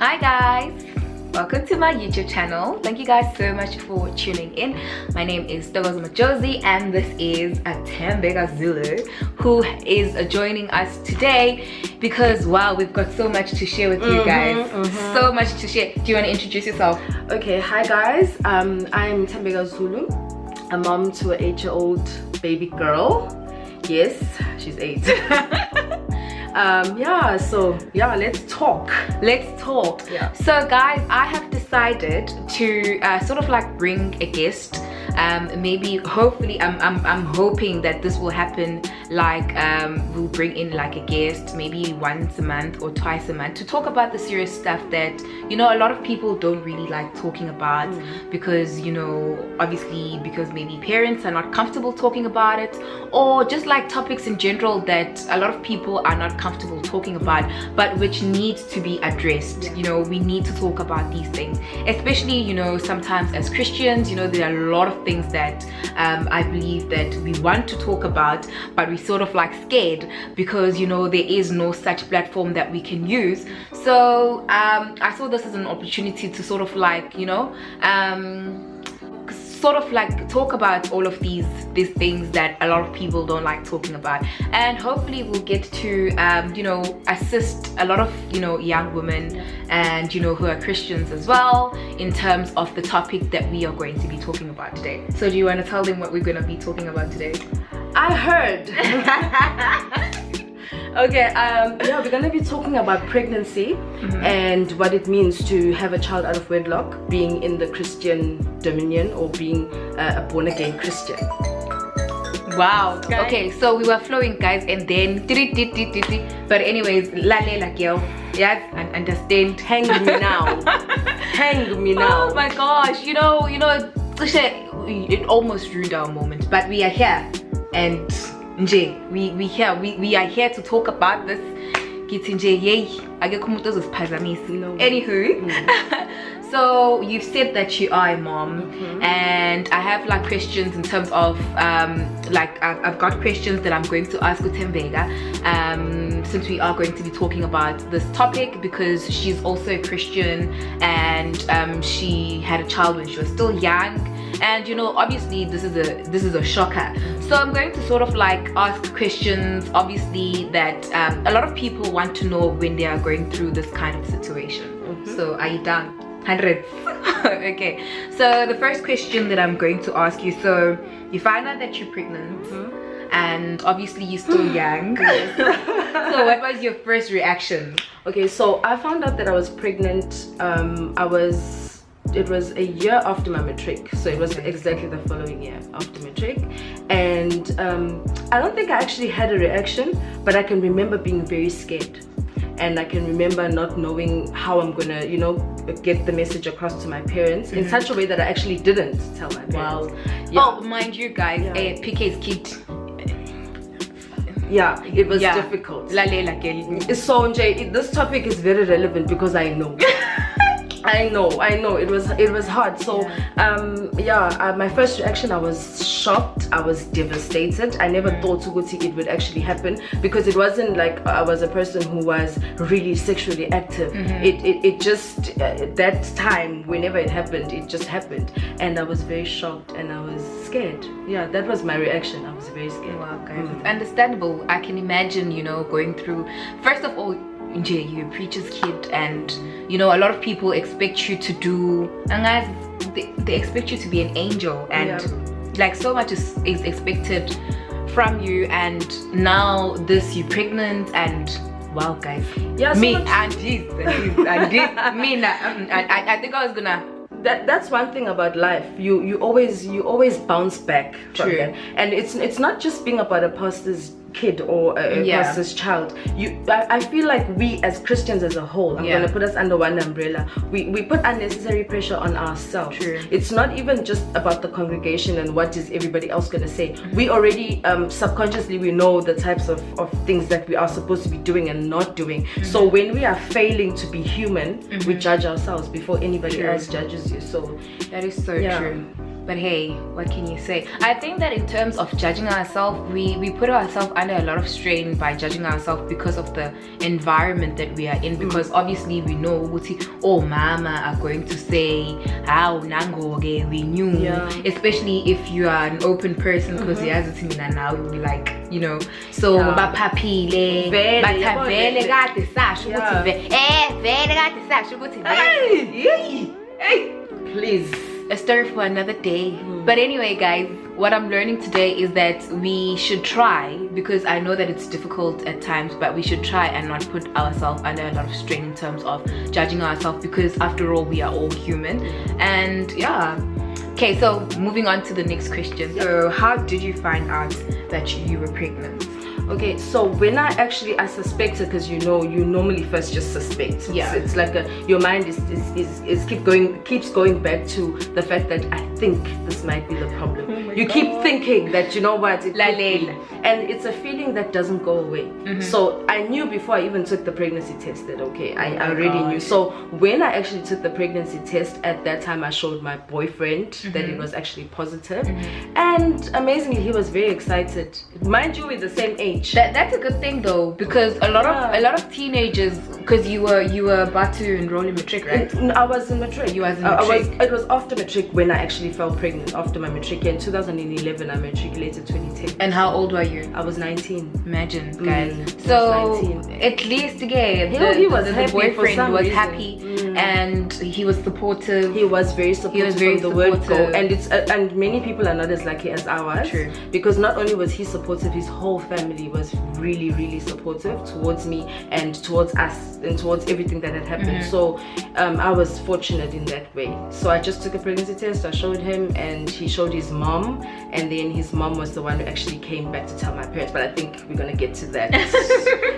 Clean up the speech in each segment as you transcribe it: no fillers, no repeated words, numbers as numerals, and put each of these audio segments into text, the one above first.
Hi guys, welcome to my YouTube channel. Thank you guys so much for tuning in. My name is Dogoz Majozi and this is Atembega Zulu, who is joining us today because wow, we've got so much to share with you guys. So much to share. Do you want to introduce yourself? Okay, hi guys, I'm Tembega Zulu, a mom to an 8-year-old baby girl. Yes, she's 8. Let's talk. Yeah. So guys, I have decided to sort of like bring a guest. Maybe hopefully I'm hoping that this will happen, like we'll bring in like a guest maybe once a month or twice a month to talk about the serious stuff that, you know, a lot of people don't really like talking about because, you know, obviously because maybe parents are not comfortable talking about it, or just like topics in general that a lot of people are not comfortable talking about, but which needs to be addressed. You know, we need to talk about these things, especially, you know, sometimes as Christians, you know, there are a lot of things that I believe that we want to talk about, but we sort of like scared because, you know, there is no such platform that we can use. So I saw this as an opportunity to sort of like, you know, sort of like talk about all of these things that a lot of people don't like talking about, and hopefully we'll get to you know, assist a lot of, you know, young women and, you know, who are Christians as well in terms of the topic that we are going to be talking about today. So do you want to tell them what we're going to be talking about today? I heard. Okay, we're gonna be talking about pregnancy and what it means to have a child out of wedlock, being in the Christian dominion or being a born-again Christian. Wow. Okay, so we were flowing, guys, and then but anyways, la girl, yes, and understand. Hang me now. Hang me now. Oh my gosh, you know, it almost ruined our moment, but we are here, and we are here to talk about this. Anywho, so you've said that you are a mom, and I have like questions in terms of like I've got questions that I'm going to ask Utembega since we are going to be talking about this topic, because she's also a Christian and she had a child when she was still young, and you know, obviously this is a shocker. So I'm going to sort of like ask questions, obviously, that a lot of people want to know when they are going through this kind of situation. So are you done? 100. Okay, so the first question that I'm going to ask you, so you find out that you're pregnant and obviously you're still young. So what was your first reaction? Okay, so I found out that I was pregnant. It was a year after my matric, so it was exactly the following year after matric, and I don't think I actually had a reaction, but I can remember being very scared, and I can remember not knowing how I'm gonna, you know, get the message across to my parents in such a way that I actually didn't tell my parents. Wow. Yeah. Oh, mind you guys, PK's kid. Yeah, it was difficult. So Jay, this topic is very relevant because I know. I know it was hard. So my first reaction, I was shocked, I was devastated. I never thought it would actually happen, because it wasn't like I was a person who was really sexually active. It just that time, whenever it happened, it just happened, and I was very shocked and I was scared. Yeah, that was my reaction. I was very scared. Wow, guys, it's understandable. I can imagine, you know, going through, first of all, you're a preacher's kid, and you know, a lot of people expect you to do, and guys, they expect you to be an angel, and like so much is expected from you, and now you're pregnant, and wow, guys, me and this me I think I was gonna. That's one thing about life. You always bounce back from that, and it's not just being about a pastor's kid or a pastor's child. I feel like we as Christians as a whole, I'm gonna put us under one umbrella, we put unnecessary pressure on ourselves. It's not even just about the congregation and what is everybody else gonna say. We already subconsciously we know the types of things that we are supposed to be doing and not doing. So when we are failing to be human, we judge ourselves before anybody else judges you. So that is so true. But hey, what can you say? I think that in terms of judging ourselves, we put ourselves under a lot of strain by judging ourselves because of the environment that we are in. Because obviously we know oh mama are going to say how nangoge we knew, especially if you are an open person, because now you'll be like, you know, so baphapile bathavele kade sasho ukuthi hey, please, a story for another day. But anyway, guys, what I'm learning today is that we should try, because I know that it's difficult at times, but we should try and not put ourselves under a lot of strain in terms of judging ourselves, because after all, we are all human. And yeah. Okay, so moving on to the next question. So how did you find out that you were pregnant? Okay, so when I suspected, because you know, you normally first just suspect. It's like your mind keeps going back to the fact that I think this might be the problem. You keep thinking that, you know what, it could be. And it's a feeling that doesn't go away. So I knew before I even took the pregnancy test that I already knew. So when I actually took the pregnancy test, at that time I showed my boyfriend that it was actually positive, and amazingly he was very excited. Mind you, we're the same age. That's a good thing though, because a lot of teenagers, because you were about to enroll in matric, right? I was in matric. You was in matric. It was after matric when I actually fell pregnant. After my matric in 2011, I matriculated 2010. And how old were you? I was 19. Imagine, guys. So at least again, the boyfriend was happy, and he was supportive. He was very supportive from the word go, and and many people are not as lucky as I was. True. Because not only was he supportive, his whole family was really, really supportive towards me and towards us and towards everything that had happened. So I was fortunate in that way. So I just took a pregnancy test, I showed him, and he showed his mom, and then his mom was the one who actually came back to tell my parents. But I think we're gonna get to that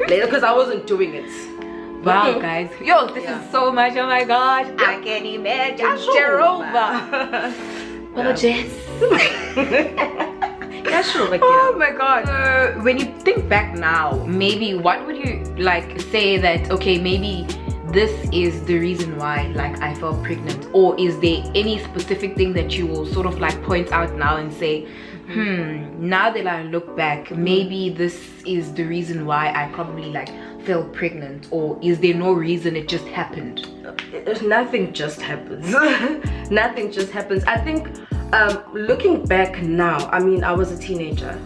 later, because I wasn't doing it. Wow, guys. Yo, this is so much. Oh my gosh. I can't imagine. Jehovah. Oh, Jess. Oh my god. When you think back now, maybe what would you like say that, okay, maybe this is the reason why like I felt pregnant? Or is there any specific thing that you will sort of like point out now and say, now that I look back, maybe this is the reason why I probably like fell pregnant? Or is there no reason, it just happened? Nothing just happens. Nothing just happens. I think looking back now, I mean, I was a teenager,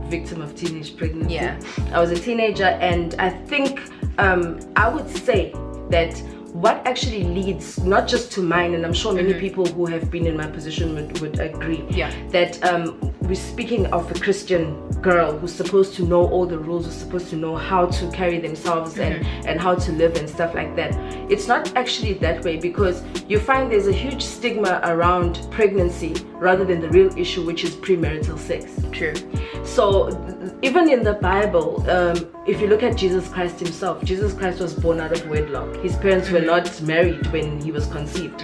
victim of teenage pregnancy. I was a teenager, and I think I would say that what actually leads not just to mine, and I'm sure many people who have been in my position would agree, that we're speaking of a Christian girl who's supposed to know all the rules, who's supposed to know how to carry themselves and how to live and stuff like that. It's not actually that way, because you find there's a huge stigma around pregnancy rather than the real issue, which is premarital sex. True. So even in the Bible, if you look at Jesus Christ himself, Jesus Christ was born out of wedlock. His parents were not married when he was conceived.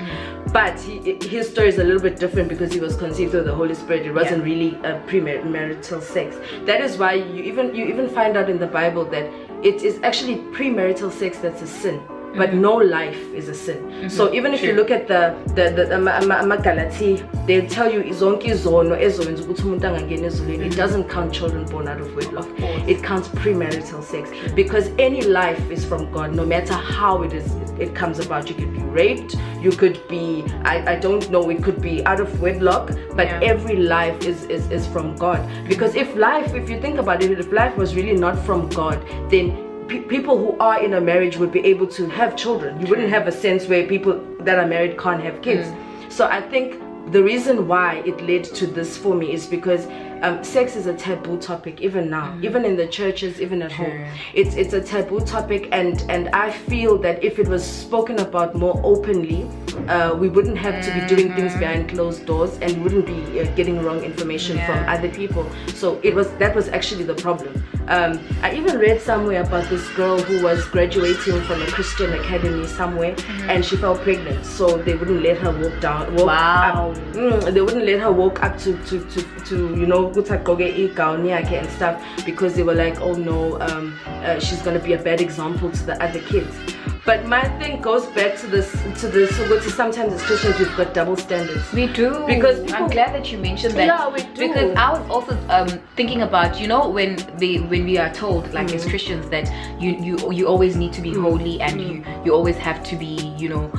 But his story is a little bit different, because he was conceived through the Holy Spirit. It wasn't really a premarital sex. That is why you even find out in the Bible that it is actually premarital sex that's a sin. But no life is a sin. So even if you look at the Galati, they'll tell you it doesn't count children born out of wedlock. It counts premarital sex, because any life is from God, no matter how it comes about. You could be raped, you could be, I don't know, it could be out of wedlock, but every life is from God. Because if you think about it, if life was really not from God, then people who are in a marriage would be able to have children. You wouldn't have a sense where people that are married can't have kids. So I think the reason why it led to this for me is because sex is a taboo topic even now, even in the churches, even at home. It's a taboo topic, and I feel that if it was spoken about more openly, we wouldn't have to be doing things behind closed doors, and we wouldn't be getting wrong information from other people. So that was actually the problem. I even read somewhere about this girl who was graduating from a Christian academy somewhere, and she fell pregnant, so they wouldn't let her walk up. They wouldn't let her walk up to you know, and stuff, because they were like, oh no, she's gonna be a bad example to the other kids. But my thing goes back to this sometimes as Christians we've got double standards. We do. Because I'm glad that you mentioned that. Yeah, we do. Because I was also thinking about, you know, when we are told, like as Christians, that you always need to be holy and you always have to be, you know,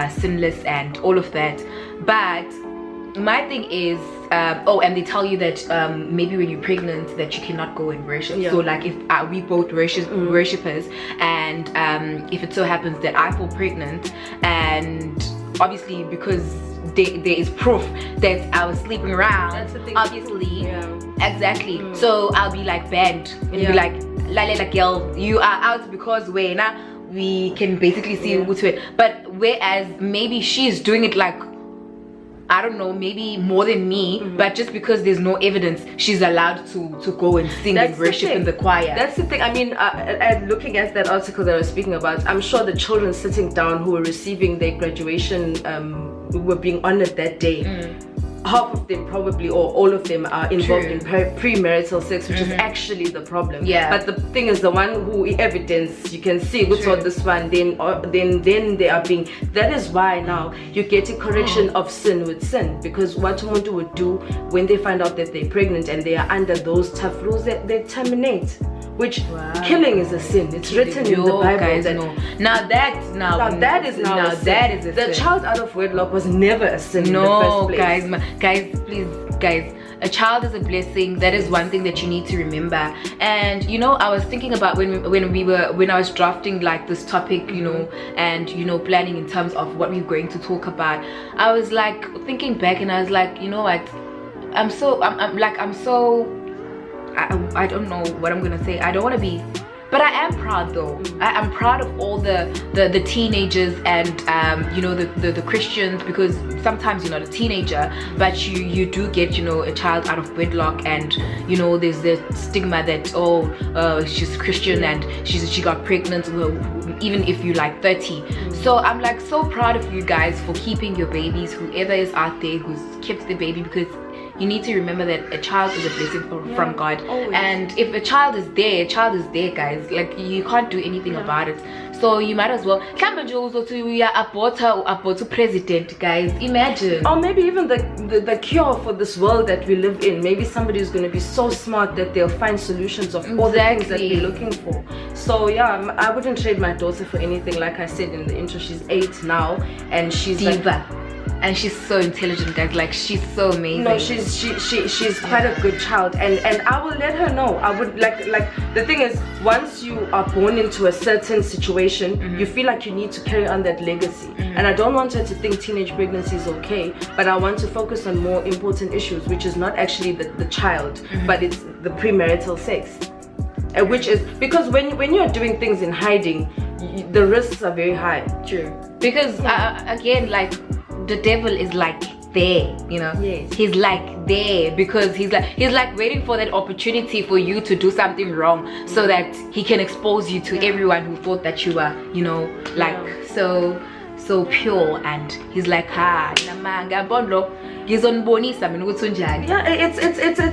sinless and all of that. But my thing is, and they tell you that maybe when you're pregnant that you cannot go and worship. So like if we both worshippers, and if it so happens that I fall pregnant, and obviously because there is proof that I was sleeping around, that's the thing. obviously, exactly. So I'll be like banned and be like, "Lalela girl, you are out because we can basically see it." But whereas maybe she's doing it like, I don't know, maybe more than me, but just because there's no evidence, she's allowed to go and sing and worship in the choir. That's the thing. I mean, looking at that article that I was speaking about, I'm sure the children sitting down who were receiving their graduation were being honored that day. Half of them probably, or all of them, are involved in premarital sex, which is actually the problem. But the thing is, the one who evidence you can see what's on this one, then they are being. That is why now you're getting correction of sin with sin, because what Umuntu would do when they find out that they're pregnant and they are under those tough rules, they terminate. Which killing is a sin. It's written in the Bible. Guys, that now that is a sin. The child out of wedlock was never a sin in the first place. guys, please, guys. A child is a blessing. That is one thing that you need to remember. And you know, I was thinking about when I was drafting like this topic, you know, and you know, planning in terms of what we're going to talk about. I was like thinking back, and I was like, you know what? I don't know what I'm gonna say. I don't want to be, but I am proud though. I'm proud of all the teenagers and you know, the Christians, because sometimes you're not a teenager, but you do get, you know, a child out of wedlock, and you know, there's the stigma that she's Christian and she got pregnant, even if you're like 30. So I'm like so proud of you guys for keeping your babies, whoever is out there who's kept the baby, because you need to remember that a child is a blessing from God. Always. And if a child is there, guys. Like, you can't do anything about it. So you might as well abort president, guys. Imagine. Or maybe even the cure for this world that we live in. Maybe somebody is going to be so smart that they'll find solutions of all the things that we're looking for. So yeah, I wouldn't trade my daughter for anything. Like I said in the intro, she's 8 now, and she's diva. And she's so intelligent, guys. Like, she's so amazing. No, she's quite a good child, and I will let her know. I would like the thing is, once you are born into a certain situation, you feel like you need to carry on that legacy. And I don't want her to think teenage pregnancy is okay, but I want to focus on more important issues, which is not actually the child, but it's the premarital sex. Which is because when you're doing things in hiding, the risks are very high. True. Because again, like, the devil is like there, you know. Yes. He's like there because he's like waiting for that opportunity for you to do something wrong, so that he can expose you to everyone who thought that you were, you know, like so pure. And he's like, it's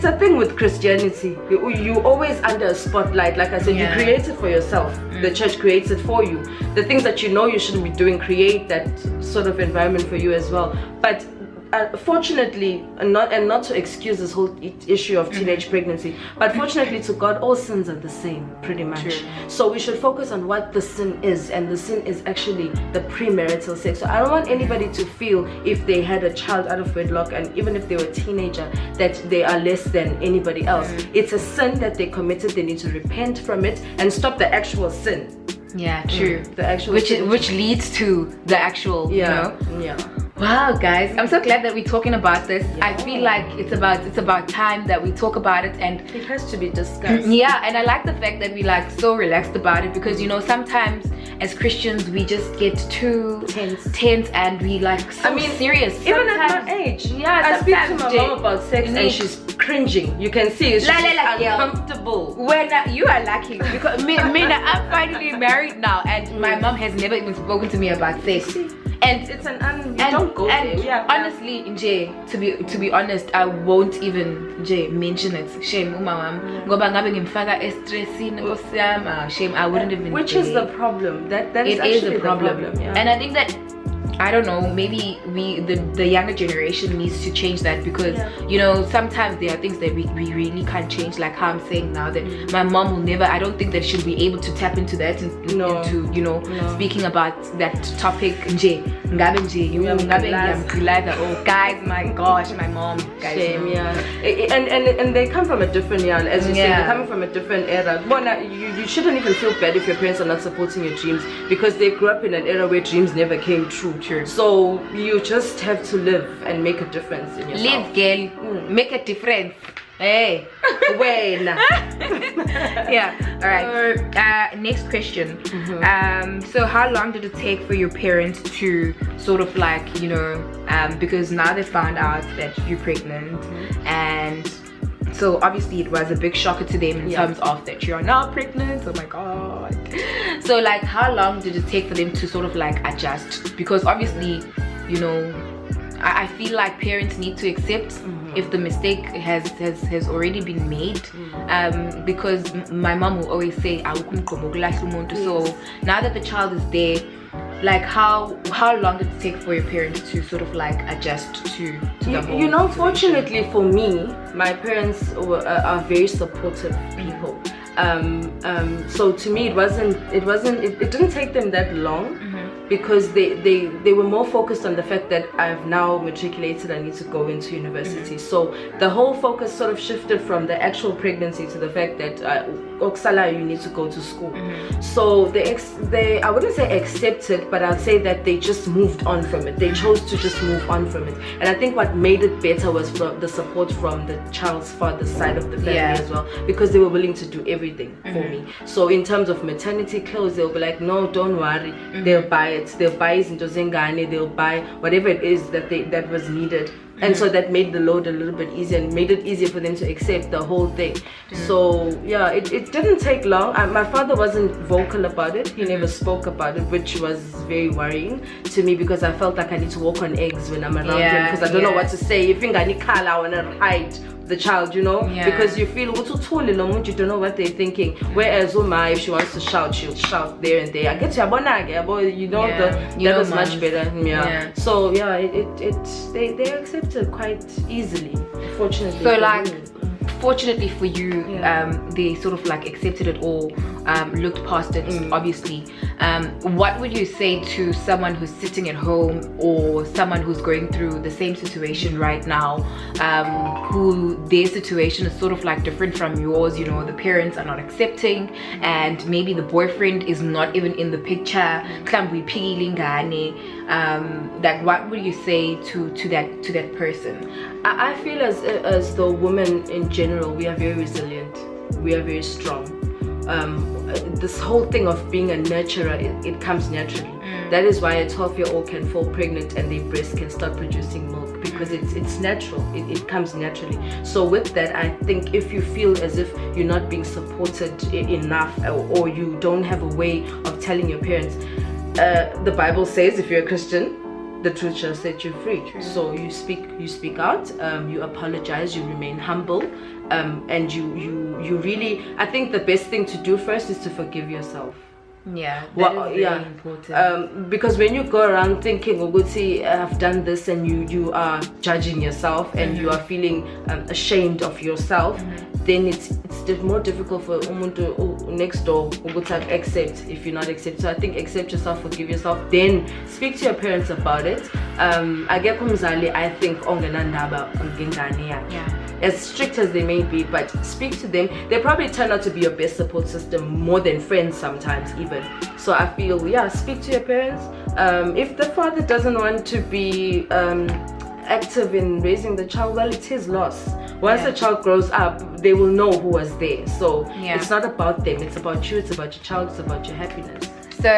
a thing with Christianity. You always under a spotlight. Like I said, you create it for yourself. The church creates it for you. The things that you know you shouldn't be doing create that sort of environment for you as well. But fortunately, not to excuse this whole issue of teenage pregnancy, but fortunately to God, all sins are the same, pretty much. True. So we should focus on what the sin is, and the sin is actually the premarital sex. So I don't want anybody to feel, if they had a child out of wedlock, and even if they were a teenager, that they are less than anybody else. It's a sin that they committed. They need to repent from it and stop the actual sin. Yeah, true. The actual which leads to the actual, you know. Wow, guys, I'm so glad that we're talking about this. I feel like it's about time that we talk about it, and it has to be discussed. Yeah, and I like the fact that we like so relaxed about it, because you know, sometimes as Christians we just get too tense and we like so serious. Even at my age, I speak to my mom about sex and she's cringing. You can see she's uncomfortable. When you are lucky, because me I'm finally married now, and my mom has never even spoken to me about sex. And it's don't go there. Yeah. Honestly, Nje, to be honest, I won't even mention it. Shame, umama. Ngoba ngabe ngimfaka stressini Nkosi yami. Shame, I wouldn't even. Which is the problem. That is actually the problem. Yeah. And I think that, I don't know, maybe the younger generation needs to change that, because you know, sometimes there are things that we really can't change, like how I'm saying now that my mom will never, I don't think that she'll be able to tap into that into, you know, speaking about that topic. Oh guys, my gosh, my mom, guys. Shame, and they come from a different as you say, they're coming from a different era. You shouldn't even feel bad if your parents are not supporting your dreams, because they grew up in an era where dreams never came true. So you just have to live and make a difference in yourself. Live, girl. Make a difference. Hey. When? Yeah. All right. So, next question. So how long did it take for your parents to sort of like, you know, because now they found out that you're pregnant, and so obviously it was a big shocker to them in terms of that you're now pregnant. Oh my god. So like, how long did it take for them to sort of like adjust? Because obviously, you know, I feel like parents need to accept if the mistake has already been made, because my mom will always say, so now that the child is there, like how long did it take for your parents to sort of like adjust to the whole you know, situation? fortunately for me, my parents are very supportive people. So to me it didn't take them that long, because they were more focused on the fact that I've now matriculated, I need to go into university. So the whole focus sort of shifted from the actual pregnancy to the fact that Oksala, you need to go to school. So they I wouldn't say accepted, but I'd say that they just moved on from it. They chose to just move on from it. And I think what made it better was from the support from the child's father's side of the family as well, because they were willing to do everything for me. So in terms of maternity clothes, they'll be like, no, don't worry, they'll buy it, they'll buy into Zengane, they'll buy whatever it is that was needed. And so that made the load a little bit easier and made it easier for them to accept the whole thing. So yeah, it didn't take long. My father wasn't vocal about it. He never spoke about it, which was very worrying to me, because I felt like I need to walk on eggs when I'm around him, because I don't know what to say. If I want to hide the child, you know, because you feel you don't know what they're thinking. Whereas Uma, if she wants to shout, she'll shout there and there. I get you, you know, that was much better. So yeah, they accepted quite easily, fortunately. So like, fortunately for you, they sort of like accepted it all, looked past it, obviously. What would you say to someone who's sitting at home, or someone who's going through the same situation right now, who their situation is sort of like different from yours? You know, the parents are not accepting, and maybe the boyfriend is not even in the picture. Like, what would you say to that person? I feel as the women in general, we are very resilient, we are very strong. This whole thing of being a nurturer, it comes naturally. That is why a 12-year-old can fall pregnant and their breast can start producing milk, because it's natural, it comes naturally. So with that, I think if you feel as if you're not being supported enough, or you don't have a way of telling your parents, the Bible says if you're a Christian, the truth shall set you free. So you speak out, you apologize, you remain humble, and you really, I think the best thing to do first is to forgive yourself. That is very important. Because when you go around thinking, I've done this, and you are judging yourself, and you are feeling ashamed of yourself, then it's more difficult for umuntu next door to accept if you're not accepted. So I think accept yourself, forgive yourself, then speak to your parents about it. I think as strict as they may be, but speak to them. They probably turn out to be your best support system, more than friends sometimes even. So I feel, speak to your parents. If the father doesn't want to be active in raising the child, well, it's his loss. Once the child grows up, they will know who was there. So it's not about them, it's about you, it's about your child, it's about your happiness. So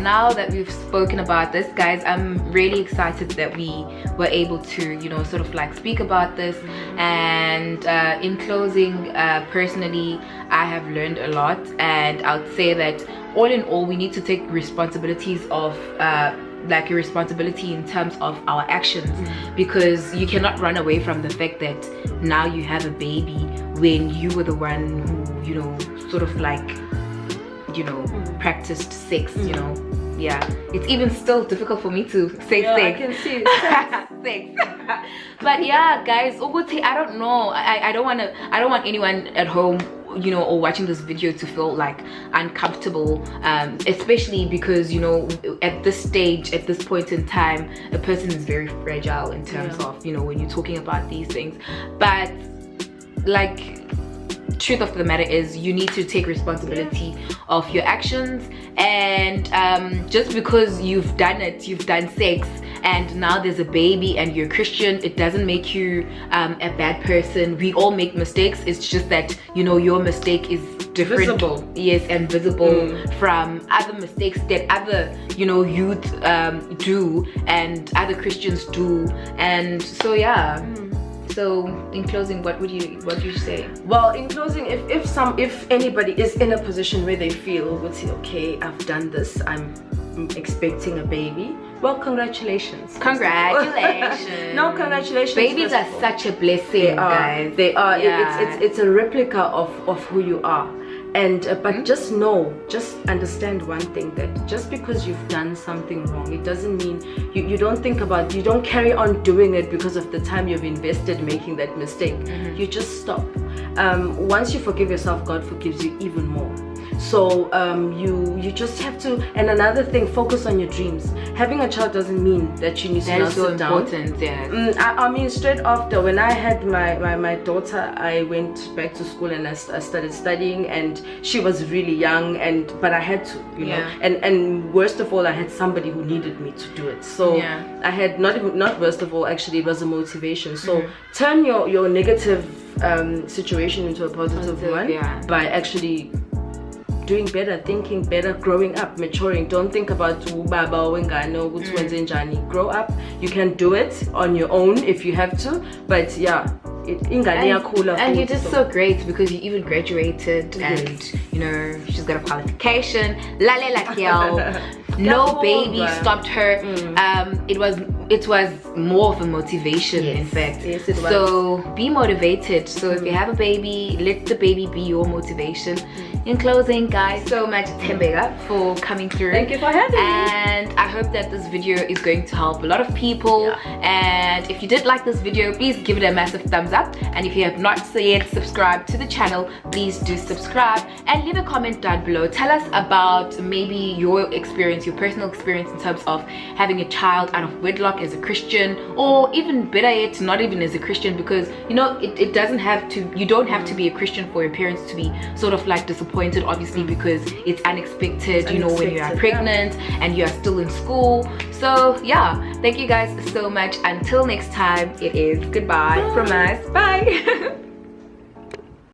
now that we've spoken about this, guys, I'm really excited that we were able to, you know, sort of like speak about this. And in closing, personally, I have learned a lot, and I would say that all in all, we need to take responsibilities of like a responsibility in terms of our actions, because you cannot run away from the fact that now you have a baby when you were the one who, you know, sort of like, you know, practiced sex, you know. Yeah, it's even still difficult for me to say sex. I can see sex. But yeah, guys, I don't know. I don't want anyone at home, you know, or watching this video to feel like uncomfortable, especially because, you know, at this stage, at this point in time, a person is very fragile in terms of, you know, when you're talking about these things. But like, truth of the matter is, you need to take responsibility of your actions, and just because you've done it, you've done sex, and now there's a baby and you're Christian, it doesn't make you a bad person. We all make mistakes. It's just that, you know, your mistake is different, visible. Yes, and visible from other mistakes that other, you know, youth do and other Christians do. And so yeah. So in closing, what would you say? Well, in closing, if anybody is in a position where they feel, would say, okay, I've done this, I'm expecting a baby, well, congratulations. Congratulations. No, congratulations. Babies are such a blessing, guys. They are. Yeah. It's a replica of who you are. And but just understand one thing, that just because you've done something wrong, it doesn't mean you don't carry on doing it because of the time you've invested making that mistake. You just stop. Once you forgive yourself, God forgives you even more. So you just have to. And another thing, focus on your dreams. Having a child doesn't mean that you need to not sit down. That is so important. Yeah. I mean, straight after, when I had my daughter, I went back to school and I started studying, and she was really young, but I had to, you know. And worst of all, I had somebody who needed me to do it. So I had not worst of all, actually, it was a motivation. So turn your negative situation into a positive one by actually doing better, thinking better, growing up, maturing. Don't think about ubaba wengane ukuthi wenze njani. Grow up. You can do it on your own if you have to, but yeah, and you're just so great because you even graduated, and you know, she's got a qualification. No baby stopped her. It was more of a motivation, in fact. Yes, it was. So be motivated. So if you have a baby, let the baby be your motivation. In closing, guys, so much Tembega for coming through. Thank you for having me. And I hope that this video is going to help a lot of people. And if you did like this video, please give it a massive thumbs up. And if you have not yet subscribed to the channel, please do subscribe and leave a comment down below. Tell us about maybe your experience, your personal experience in terms of having a child out of wedlock as a Christian, or even better yet, not even as a Christian, because you know, it doesn't have to, you don't have to be a Christian for your parents to be sort of like disappointed, obviously, because it's unexpected, you know, when you are pregnant and you are still in school. So yeah, thank you guys so much. Until next time, it is goodbye from us. Bye.